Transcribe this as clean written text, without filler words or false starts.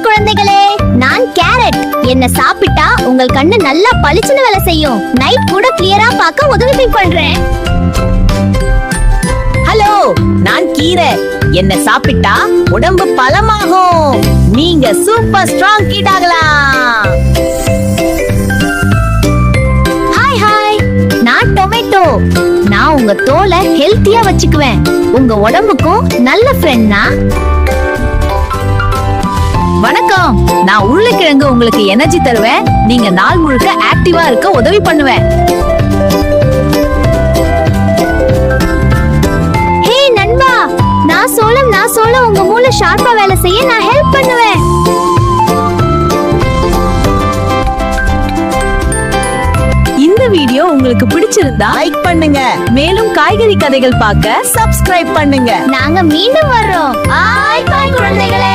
குழந்தைகளே, நான் கேரட். என்ன சாப்பிட்டா உங்கள் கண்ணு நல்லா பளிச்சுன்னு வேலை செய்யும். நைட் கூட கிளியரா பார்க்க உதவி பண்றேன். ஹலோ, நான் கீரை. என்ன சாப்பிட்டா உடம்பு பலமாகும். நீங்க சூப்பர் ஸ்ட்ராங் கிட் ஆகலாம். ஹாய் ஹாய், நான் டொமேட்டோ. நான் உங்க தோலை ஹெல்த்தியா வச்சுக்குவேன். உங்க உடம்புக்கும் நல்ல ஃப்ரெண்ட்னா. வணக்கம், நான் உருளைக்கிழங்கு. உங்களுக்கு எனர்ஜி தருவேன். நீங்க நாள் முழுக்க ஆக்டிவா இருக்க உதவி பண்ணுவேன். ஹே நண்பா, நான் சோளம் உங்க மூளை ஷார்ப்பா வேலை செய்ய நான் ஹெல்ப் பண்ணுவேன். இந்த வீடியோ உங்களுக்கு பிடிச்சிருந்தா லைக் பண்ணுங்க. மேலும் காய்கறி கதைகள் பார்க்க சப்ஸ்கிரைப் பண்ணுங்க. நாங்க மீண்டும் வர்றோம். பாய் பாய் குழந்தைகளே.